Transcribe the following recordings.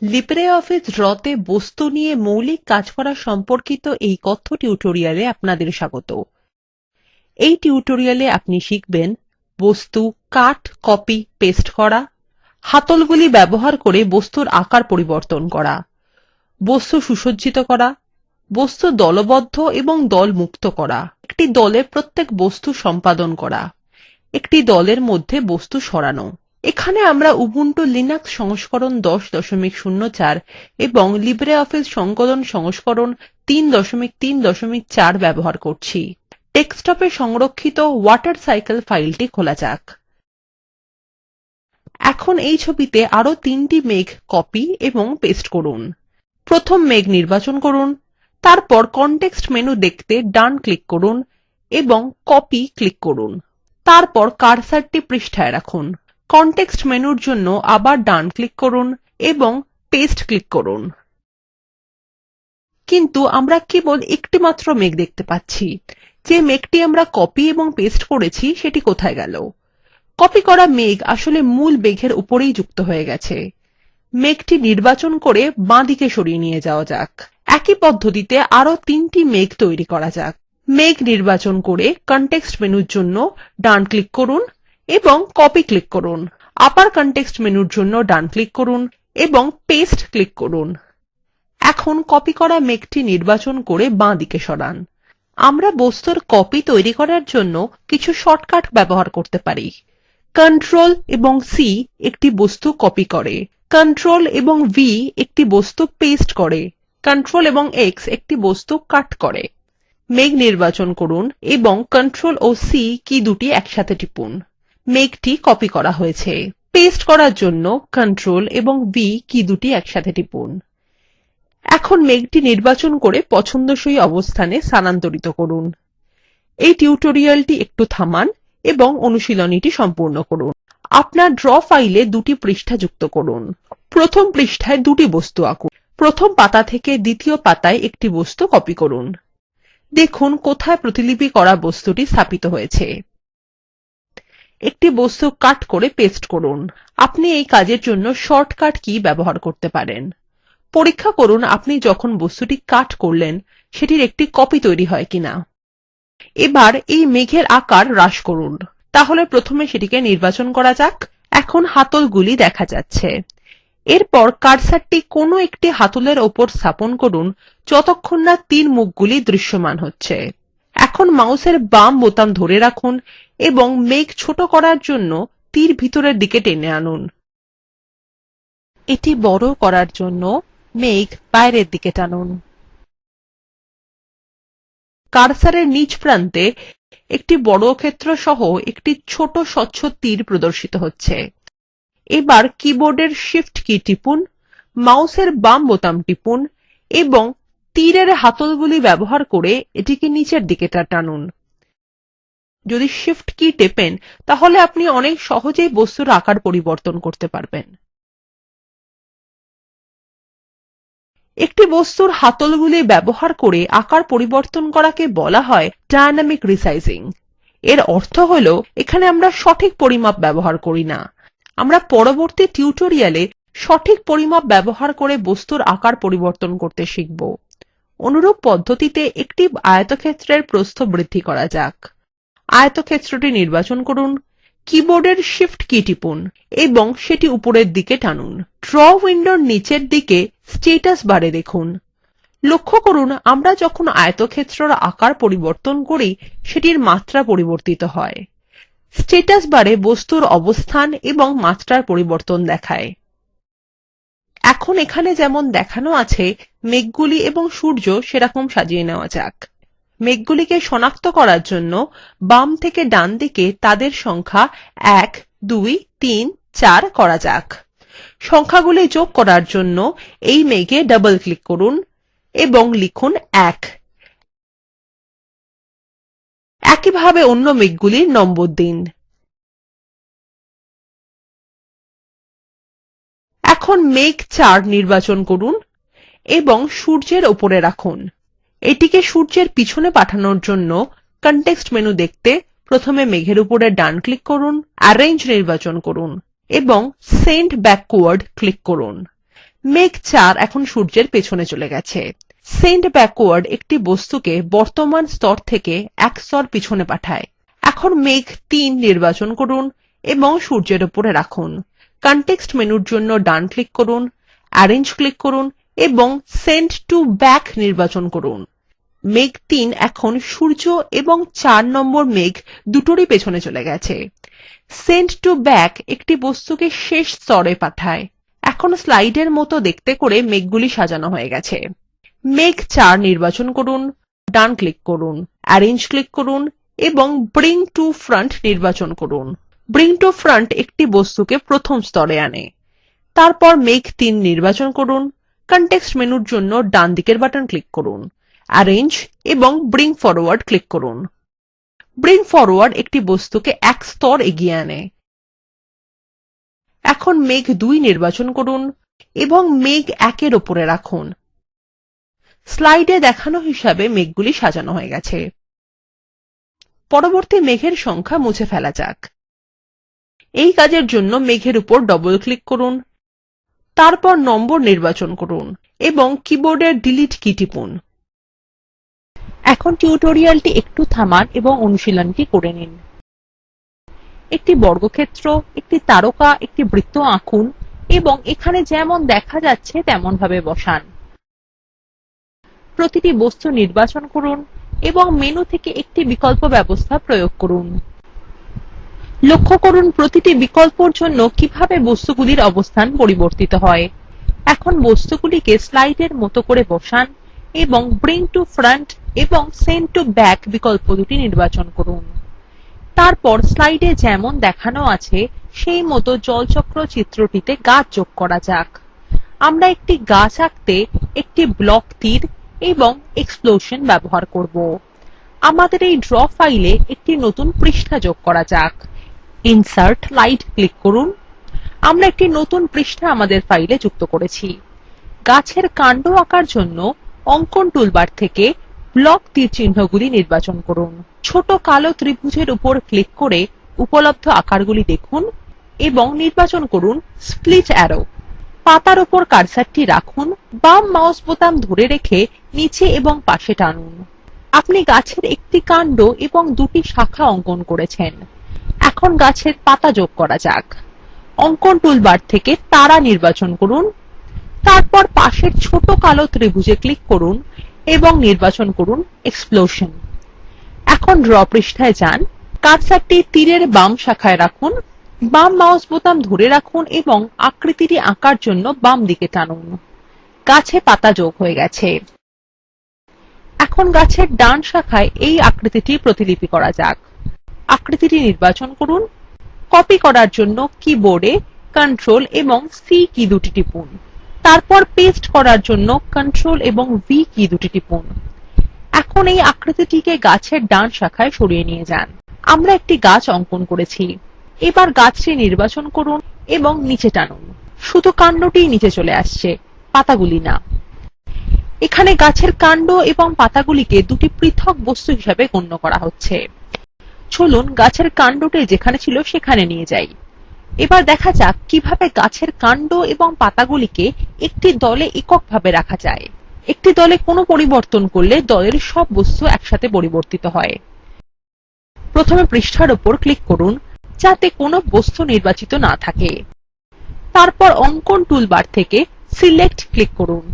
LibreOffice ড্রতে বস্তু নিয়ে মৌলিক কাজ করা সম্পর্কিত এই কথ্য টিউটোরিয়ালে আপনাদের স্বাগত। এই টিউটোরিয়ালে আপনি শিখবেন বস্তু কাট, কপি, পেস্ট করা, হাতলগুলি ব্যবহার করে বস্তুর আকার পরিবর্তন করা, বস্তু সুসজ্জিত করা, বস্তু দলবদ্ধ এবং দলমুক্ত করা, একটি দলে প্রত্যেক বস্তু সম্পাদন করা, একটি দলের মধ্যে বস্তু সরানো। এখানে আমরা উবুন্টু লিনাক্স সংস্করণ 10.04 এবং লিব্রিঅফিস সংকলন সংস্করণ 3.3.4 ব্যবহার করছি। ডেস্কটপে সংরক্ষিত ওয়াটারসাইকেল ফাইলটি খোলা যাক। এখন এই ছবিতে আরো তিনটি মেঘ কপি এবং পেস্ট করুন। প্রথম মেঘ নির্বাচন করুন, তারপর কনটেক্সট মেনু দেখতে ডান ক্লিক করুন এবং কপি ক্লিক করুন। তারপর কার্সারটি পৃষ্ঠায় রাখুন। কনটেক্সট মেনুর জন্য আবার ডান ক্লিক করুন এবং পেস্ট ক্লিক করুন। কিন্তু আমরা কেবল একটিমাত্র মেঘ দেখতে পাচ্ছি। যে মেঘটি আমরা কপি এবং পেস্ট করেছি সেটি কোথায় গেল? কপি করা মেঘ আসলে মূল মেঘের উপরেই যুক্ত হয়ে গেছে। মেঘটি নির্বাচন করে বাঁদিকে সরিয়ে নিয়ে যাওয়া যাক। একই পদ্ধতিতে আরো তিনটি মেঘ তৈরি করা যাক। মেঘ নির্বাচন করে কনটেক্সট মেনুর জন্য ডান ক্লিক করুন এবং কপি ক্লিক করুন। আবার কনটেক্সট মেনুর জন্য ডান ক্লিক করুন এবং পেস্ট ক্লিক করুন। এখন কপি করা মেঘটি নির্বাচন করে বাঁদিকে সরান। আমরা বস্তুর কপি তৈরি করার জন্য কিছু শর্টকাট ব্যবহার করতে পারি। Ctrl এবং C একটি বস্তু কপি করে, Ctrl এবং V একটি বস্তু পেস্ট করে, Ctrl এবং X একটি বস্তু কাট করে। মেঘ নির্বাচন করুন এবং Ctrl ও C কী দুটি একসাথে টিপুন। মেঘটি কপি করা হয়েছে। পেস্ট করার জন্য Ctrl এবং V কী দুটি একসাথে টিপুন। এখন মেঘটি নির্বাচন করে পছন্দসই অবস্থানে স্থানান্তরিত করুন। এই টিউটোরিয়ালটি একটু থামান এবং অনুশীলনীটি সম্পূর্ণ করুন। আপনার ড্র ফাইলে দুটি পৃষ্ঠা যুক্ত করুন। প্রথম পৃষ্ঠায় দুটি বস্তু আঁকুন। প্রথম পাতা থেকে দ্বিতীয় পাতায় একটি বস্তু কপি করুন। দেখুন কোথায় প্রতিলিপি করা বস্তুটি স্থাপিত হয়েছে। একটি বস্তু কাট করে পেস্ট করুন। আপনি এই কাজের জন্য শর্টকাট কী ব্যবহার করতে পারেন। পরীক্ষা করুন আপনি যখন বস্তুটি কাট করলেন সেটির একটি কপি তৈরি হয় কিনা। এবার এই মেঘের আকার হ্রাস করুন। তাহলে প্রথমে সেটিকে নির্বাচন করা যাক। এখন হাতলগুলি দেখা যাচ্ছে। এরপর কার্সারটি কোনো একটি হাতলের ওপর স্থাপন করুন যতক্ষণ না তীর মুখগুলি দৃশ্যমান হচ্ছে। এখন মাউসের বাম বোতাম ধরে রাখুন এবং মেঘ ছোট করার জন্য তীর ভিতরের দিকে টেনে আনুন। এটি বড় করার জন্য মেঘ বাইরের দিকে টানুন। কার্সারের নিচ প্রান্তে একটি বর্গক্ষেত্র সহ একটি ছোট স্বচ্ছ তীর প্রদর্শিত হচ্ছে। এবার কীবোর্ডের শিফট কী টিপুন, মাউসের বাম বোতাম টিপুন এবং তীরের হাতলগুলি ব্যবহার করে এটিকে নিচের দিকে টানুন। যদি শিফট কী টেপেন তাহলে আপনি অনেক সহজেই বস্তুর আকার পরিবর্তন করতে পারবেন। একটি বস্তুর হাতলগুলি ব্যবহার করে আকার পরিবর্তন করাকে বলা হয় ডায়নামিক রিসাইজিং। এর অর্থ হল এখানে আমরা সঠিক পরিমাপ ব্যবহার করি না। আমরা পরবর্তী টিউটোরিয়ালে সঠিক পরিমাপ ব্যবহার করে বস্তুর আকার পরিবর্তন করতে শিখব। অনুরূপ পদ্ধতিতে একটি আয়তক্ষেত্রের প্রস্থ বৃদ্ধি করা যাক। আয়তক্ষেত্রটি নির্বাচন করুন, কীবোর্ডের শিফট কী টিপুন এবং সেটি উপরের দিকে টানুন। ড্র উইন্ডোর নিচের দিকে স্ট্যাটাস বারে দেখুন। লক্ষ্য করুন আমরা যখন আয়তক্ষেত্রের আকার পরিবর্তন করি সেটির মাত্রা পরিবর্তিত হয়। স্ট্যাটাস বারে বস্তুর অবস্থান এবং মাত্রার পরিবর্তন দেখায়। এখন এখানে যেমন দেখানো আছে মেঘগুলি এবং সূর্য সেরকম সাজিয়ে নেওয়া যাক। মেঘগুলিকে শনাক্ত করার জন্য বাম থেকে ডান দিকে তাদের সংখ্যা 1, 2, 3, 4 করা যাক। সংখ্যাগুলি যোগ করার জন্য এই মেঘে ডবল ক্লিক করুন এবং লিখুন 1। একইভাবে অন্য মেঘগুলির নম্বর দিন। এখন মেঘ 4 নির্বাচন করুন এবং সূর্যের উপরে রাখুন। এটিকে সূর্যের পিছনে পাঠানোর জন্য কনটেক্সট মেনু দেখতে প্রথমে মেঘের উপরে ডান ক্লিক করুন, অ্যারেঞ্জ নির্বাচন করুন এবং সেন্ড ব্যাকওয়ার্ড ক্লিক করুন। মেঘ ৪ এখন সূর্যের পেছনে চলে গেছে। সেন্ড ব্যাকওয়ার্ড একটি বস্তুকে বর্তমান স্তর থেকে এক স্তর পিছনে পাঠায়। এখন মেঘ ৩ নির্বাচন করুন এবং সূর্যের উপরে রাখুন। কনটেক্সট মেনুর জন্য ডান ক্লিক করুন, অ্যারেঞ্জ ক্লিক করুন এবং সেন্ড টু ব্যাক নির্বাচন করুন। মেঘ ৩ এখন সূর্য এবং ৪ নম্বর মেঘ দুটোরই পেছনে চলে গেছে। সেন্ড টু ব্যাক একটি বস্তুকে শেষ স্তরে পাঠায়। এখন স্লাইডের মতো দেখতে করে মেঘগুলি সাজানো হয়ে গেছে। মেঘ ৪ নির্বাচন করুন, ডান ক্লিক করুন, অ্যারেঞ্জ ক্লিক করুন এবং ব্রিং টু ফ্রন্ট নির্বাচন করুন। ব্রিং টু ফ্রন্ট একটি বস্তুকে প্রথম স্তরে আনে। তারপর মেঘ ৩ নির্বাচন করুন, কনটেক্সট মেনুর জন্য ডান দিকের বাটন ক্লিক করুন, অ্যারেঞ্জ এবং ব্রিং ফরওয়ার্ড ক্লিক করুন। ব্রিং ফরওয়ার্ড একটি বস্তুকে এক স্তর এগিয়ে আনে। এখন মেঘ ২ নির্বাচন করুন এবং মেঘ ১ উপরে রাখুন। স্লাইডে দেখানো হিসাবে মেঘগুলি সাজানো হয়ে গেছে। পরবর্তী মেঘের সংখ্যা মুছে ফেলা যাক। এই কাজের জন্য মেঘের উপর ডবল ক্লিক করুন, তারপর নম্বর নির্বাচন করুন এবং কিবোর্ডের ডিলিট কি টিপুন। এখন টিউটোরিয়ালটি একটু থামান এবং অনুশীলনটি করে নিন। একটি বর্গক্ষেত্র, একটি তারকা, একটি বৃত্ত আঁকুন এবং এখানে যেমন দেখা যাচ্ছে তেমনভাবে বসান। প্রতিটি বস্তু নির্বাচন করুন এবং মেনু থেকে একটি বিকল্প ব্যবস্থা প্রয়োগ করুন। লক্ষ্য করুন প্রতিটি বিকল্পর জন্য কিভাবে বস্তুগুলির অবস্থান পরিবর্তিত হয়। এখন বস্তুগুলিকে স্লাইডের মতো করে বসান এবং ব্রিং টু ফ্রন্ট এবং সেন্ড টু ব্যাক বিকল্প দুটি নির্বাচন করুন। তারপর স্লাইডে যেমন দেখানো আছে সেই মতো জলচক্র চিত্রটিতে গাছ যোগ করা যাক। আমরা একটি গাছ আঁকতে একটি ব্লক তীর এবং এক্সপ্লোশন ব্যবহার করব। আমাদের এই ড্র ফাইলে একটি নতুন পৃষ্ঠা যোগ করা যাক। ইনসার্ট স্লাইড ক্লিক করুন। আমরা একটি নতুন পৃষ্ঠা আমাদের ফাইলে যুক্ত করেছি। গাছের কাণ্ড আঁকার জন্য অঙ্কন টুলবার থেকে ব্লক তীরচিহ্নগুলি নির্বাচন করুন। ছোট কালো ত্রিভুজের উপর ক্লিক করে উপলব্ধ আকারগুলি দেখুন এবং নির্বাচন করুন স্প্লিট অ্যারো। পাতার উপর কার্সারটি রাখুন, বাম মাউস বোতাম ধরে রেখে নিচে এবং পাশে টানুন। আপনি গাছের একটি কাণ্ড এবং দুটি শাখা অঙ্কন করেছেন। এখন গাছের পাতা যোগ করা যাক। অঙ্কন টুলবার থেকে তারা নির্বাচন করুন, তারপর পাশের ছোট কালো ত্রিভুজে ক্লিক করুন এবং নির্বাচন করুন এক্সপ্লোশন। এখন ড্র পৃষ্ঠায় যান, কার্সারটি তীরের বাম শাখায় রাখুন, বাম মাউস বোতাম ধরে রাখুন এবং আকৃতিটি আঁকার জন্য বাম দিকে টানুন। গাছে পাতা যোগ হয়ে গেছে। এখন গাছের ডান শাখায় এই আকৃতিটি প্রতিলিপি করা যাক। আকৃতিটি নির্বাচন করুন। কপি করার জন্য কিবোর্ডে Ctrl এবং C কী দুটি টিপুন। তারপর পেস্ট করার জন্য Ctrl এবং V কী দুটি টিপুন। এখন এই আকৃতিটিকে গাছের ডান শাখায় সরিয়ে নিয়ে যান। আমরা একটি গাছ অঙ্কন করেছি। এবার গাছটি নির্বাচন করুন এবং নিচে টানুন। শুধু কাণ্ডটিই নিচে চলে আসছে, পাতাগুলি না। এখানে গাছের কাণ্ড এবং পাতাগুলিকে দুটি পৃথক বস্তু হিসাবে গণ্য করা হচ্ছে। চলুন গাছের কাণ্ডটি যেখানে ছিল সেখানে নিয়ে যাই। এবার দেখা যাক কিভাবে গাছের কাণ্ড এবং পাতাগুলিকে একটি দলে এককভাবে রাখা যায়। একটি দলে কোনো পরিবর্তন করলে দলের সব বস্তু একসাথে পরিবর্তিত হয়। প্রথমে পৃষ্ঠার উপর ক্লিক করুন যাতে কোনো বস্তু নির্বাচিত না থাকে। তারপর অঙ্কন টুলবার থেকে সিলেক্ট ক্লিক করুন।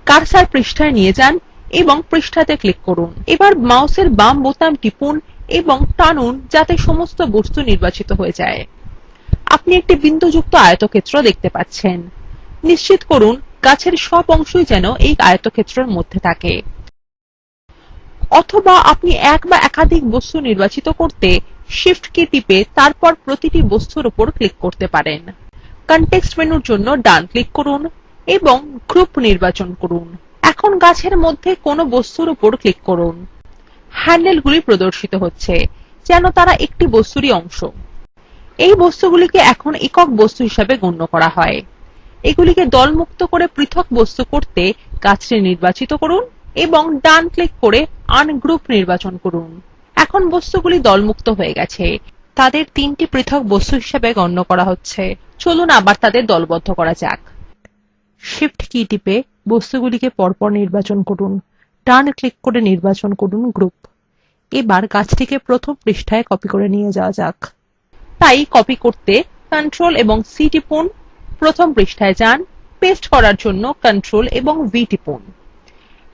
কার্সার পৃষ্ঠায় নিয়ে যান এবং পৃষ্ঠাতে ক্লিক করুন। এবার মাউসের বাম বোতাম টিপুন এবং টানুন যাতে সমস্ত বস্তু নির্বাচিত হয়ে যায়। আপনি একটি বিন্দুযুক্ত আয়তক্ষেত্র দেখতে পাচ্ছেন। নিশ্চিত করুন গাছের সব অংশই যেন এই আয়তক্ষেত্রের মধ্যে থাকে। অথবা আপনি এক বা একাধিক বস্তু নির্বাচিত করতে Shift কী টিপে তারপর প্রতিটি বস্তুর উপর ক্লিক করতে পারেন। কনটেক্সট মেনুর জন্য ডান ক্লিক করুন এবং গ্রুপ নির্বাচন করুন। এখন গাছের মধ্যে কোনো বস্তুর উপর ক্লিক করুন। হ্যান্ডেলগুলি প্রদর্শিত হচ্ছে যেন তারা একটি বস্তুরই অংশ। এই বস্তুগুলিকে এখন একক বস্তু হিসাবে গণ্য করা হয়। এগুলিকে দলমুক্ত করে পৃথক বস্তু করতে গাছটি নির্বাচিত করুন এবং ডান ক্লিক করে আনগ্রুপ নির্বাচন করুন। এখন বস্তুগুলি দলমুক্ত হয়ে গেছে। তাদের তিনটি পৃথক বস্তু হিসাবে গণ্য করা হচ্ছে। চলুন আবার তাদের দলবদ্ধ করা যাক। শিফট কি টিপে বস্তুগুলিকে পরপর নির্বাচন করুন। ডান ক্লিক করে নির্বাচন করুন গ্রুপ। এবার গাছটিকে প্রথম পৃষ্ঠায় কপি করে নিয়ে যাওয়া যাক। তাই কপি করতে Ctrl এবং C টিপুন, প্রথম পৃষ্ঠায় যান। পেস্ট করার জন্য Ctrl এবং V টিপুন।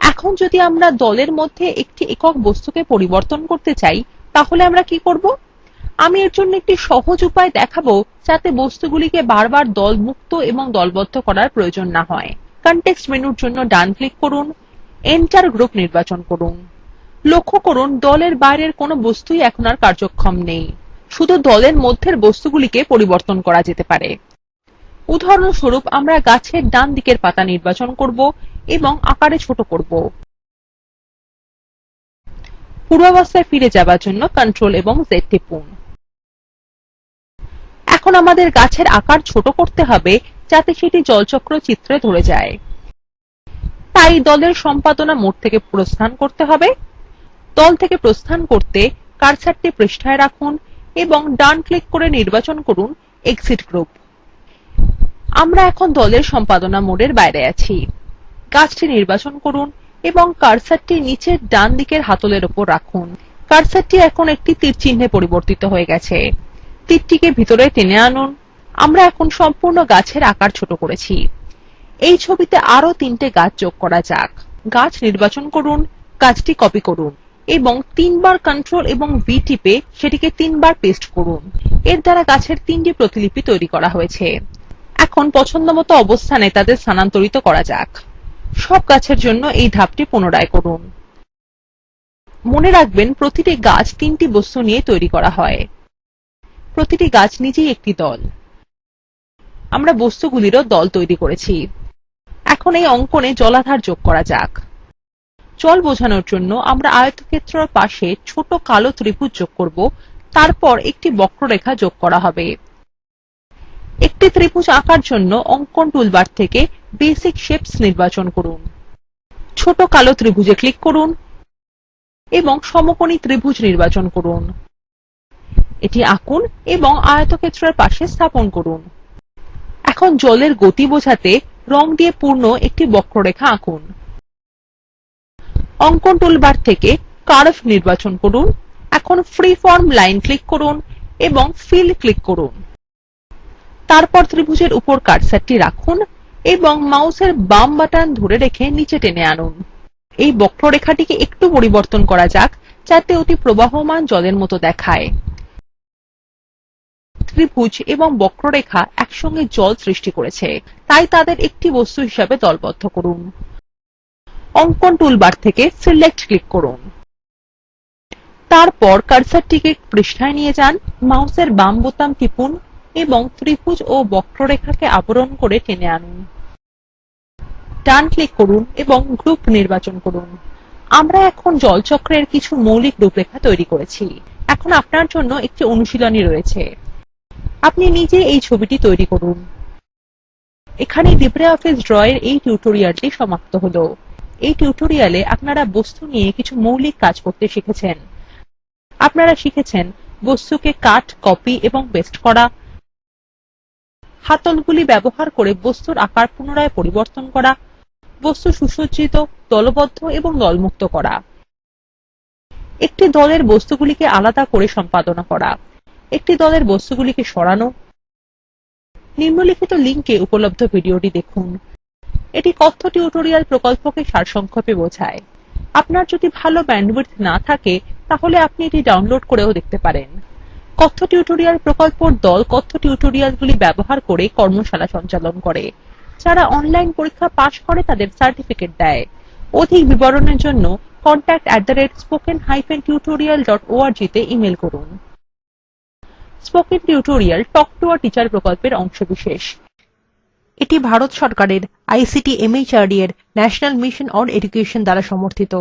এখন যদি আমরা দলের মধ্যে একটি একক বস্তুকে পরিবর্তন করতে চাই, তাহলে আমরা কি করব? আমি এর জন্য একটি সহজ উপায় দেখাবো যাতে বস্তুগুলিকে বারবার দলমুক্ত এবং দলবদ্ধ করার প্রয়োজন না হয়। কনটেক্সট মেনুর জন্য ডান ক্লিক করুন, এন্টার গ্রুপ নির্বাচন করুন। লক্ষ্য করুন দলের বাইরের কোনো বস্তুই এখন আর কার্যক্ষম নেই, শুধু দলের মধ্যের বস্তুগুলিকে পরিবর্তন করা যেতে পারে। উদাহরণস্বরূপ আমরা গাছের ডান দিকের পাতা নির্বাচন করব এবং আকারে ছোট করব। পূর্বাবস্থায় ফিরে যাওয়ার জন্য Ctrl এবং Z টিপুন। এখন আমাদের গাছের আকার ছোট করতে হবে যাতে সেটি জলচক্র চিত্রে ধরে যায়। তাই দলের সম্পাদনা মোড থেকে প্রস্থান করতে হবে। দল থেকে প্রস্থান করতে কার্সারটি পৃষ্ঠায় রাখুন এবং ডান ক্লিক করে নির্বাচন করুন এক্সিট গ্রুপ। আমরা এখন দলের সম্পাদনা মোডের বাইরে আছি। গাছটি নির্বাচন করুন এবং কার্সারটি নিচের ডান দিকের হাতলের উপর রাখুন। কার্সারটি এখন একটি তীর চিহ্নে পরিবর্তিত হয়ে গেছে। তীরটিকে ভিতরে টেনে আনুন। আমরা এখন সম্পূর্ণ গাছের আকার ছোট করেছি। এই ছবিতে আরো 3টে গাছ যোগ করা যাক। গাছ নির্বাচন করুন, গাছটি কপি করুন এবং 3বার Ctrl এবং V টিপে সেটিকে 3বার পেস্ট করুন। এর দ্বারা গাছের 3টি প্রতিলিপি তৈরি করা হয়েছে। এখন পছন্দমতো অবস্থানে তাদের স্থানান্তরিত করা যাক। সব গাছের জন্য এই ধাপটি পুনরায় করুন। মনে রাখবেন প্রতিটি গাছ 3টি বস্তু নিয়ে তৈরি করা হয়। প্রতিটি গাছ নিজেই একটি দল। আমরা বস্তুগুলিরও দল তৈরি করেছি। এখন এই অঙ্কনে জলাধার যোগ করা যাক। জল বোঝানোর জন্য আমরা আয়তক্ষেত্রের পাশে ছোট কালো ত্রিভুজ যোগ করব, তারপর একটি বক্ররেখা যোগ করা হবে। একটি ত্রিভুজ আঁকার জন্য অঙ্কন টুলবার থেকে বেসিক শেপস নির্বাচন করুন। ছোট কালো ত্রিভুজে ক্লিক করুন এবং সমকোণী ত্রিভুজ নির্বাচন করুন। এটি আঁকুন এবং আয়তক্ষেত্রের পাশে স্থাপন করুন। এখন জলের গতি বোঝাতে রং দিয়ে পূর্ণ একটি বক্ররেখা আঁকুন। অঙ্কন টুলবার থেকে কার্ভ নির্বাচন করুন। এখন ফ্রিফর্ম লাইন ক্লিক করুন এবং ফিল ক্লিক করুন। তারপর ত্রিভুজের উপর কার্সারটি রাখুন এবং মাউসের বাম বাটন ধরে রেখে নিচে টেনে আনুন। এই বক্ররেখাটিকে একটু পরিবর্তন করা যাক যাতে ওটি প্রবাহমান জলের মতো দেখায়। ত্রিভুজ এবং বক্ররেখা একসঙ্গে জল সৃষ্টি করেছে, তাই তাদের একটি বস্তু হিসাবে দলবদ্ধ করুন। অঙ্কন টুলবার থেকে সিলেক্ট ক্লিক করুন। তারপর কার্সারটিকে পৃষ্ঠায় নিয়ে যান, মাউসের বাম বোতাম টিপুন এবং ত্রিভুজ ও বক্ররেখাকে আবরণ করে টেনে আনুন। ডান ক্লিক করুন এবং গ্রুপ নির্বাচন করুন। আমরা এখন জলচক্রের কিছু মৌলিক রূপরেখা তৈরি করেছি। এখন আপনার জন্য একটি অনুশীলনী রয়েছে। আপনি নিজে এই ছবিটি তৈরি করুন। এখানে লিব্রিঅফিস ড্র এর এই টিউটোরিয়ালটি সমাপ্ত হলো। এই টিউটোরিয়ালে আপনারা বস্তু নিয়ে কিছু মৌলিক কাজ করতে শিখেছেন। আপনারা শিখেছেন বস্তুকে কাট, কপি এবং পেস্ট করা, হাতলগুলি ব্যবহার করে বস্তুর আকার পুনরায় পরিবর্তন করা, বস্তু সুসজ্জিত, দলবদ্ধ এবং দলমুক্ত করা, একটি দলের বস্তুগুলিকে আলাদা করে সম্পাদনা করা, একটি দলের বস্তুগুলিকে সরানো। নিম্নলিখিত লিঙ্কে উপলব্ধ ভিডিওটি দেখুন। এটি কথ্য টিউটোরিয়াল প্রকল্পকে সারসংক্ষেপে বোঝায়। আপনার যদি ভালো ব্যান্ডউইডথ না থাকে তাহলে আপনি এটি ডাউনলোড করেও দেখতে পারেন। কথ্য টিউটোরিয়াল প্রকল্পর দল কথ্য টিউটোরিয়ালগুলি ব্যবহার করে কর্মশালা সঞ্চালন করে। যারা অনলাইন পরীক্ষা পাস করে তাদের সার্টিফিকেট দেয়। অধিক বিবরণের জন্য contact@spoken-tutorial.org তে ইমেল করুন। Spoken tutorial talk to a teacher প্রকল্পের অংশবিশেষ। এটি ভারত সরকারের আইসিটি এমএচআরডি এর ন্যাশনাল মিশন অন এডুকেশন দ্বারা সমর্থিত।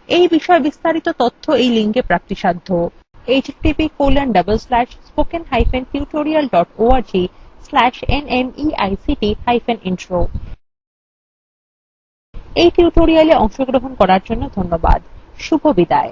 এই বিষয়ে বিস্তারিত তথ্য এই লিঙ্কে প্রাপ্তিসাধ্য http://spoken-tutorial.org/nmeict-intro। এই টিউটোরিয়ালে অংশগ্রহণ করার জন্য ধন্যবাদ। শুভ বিদায়।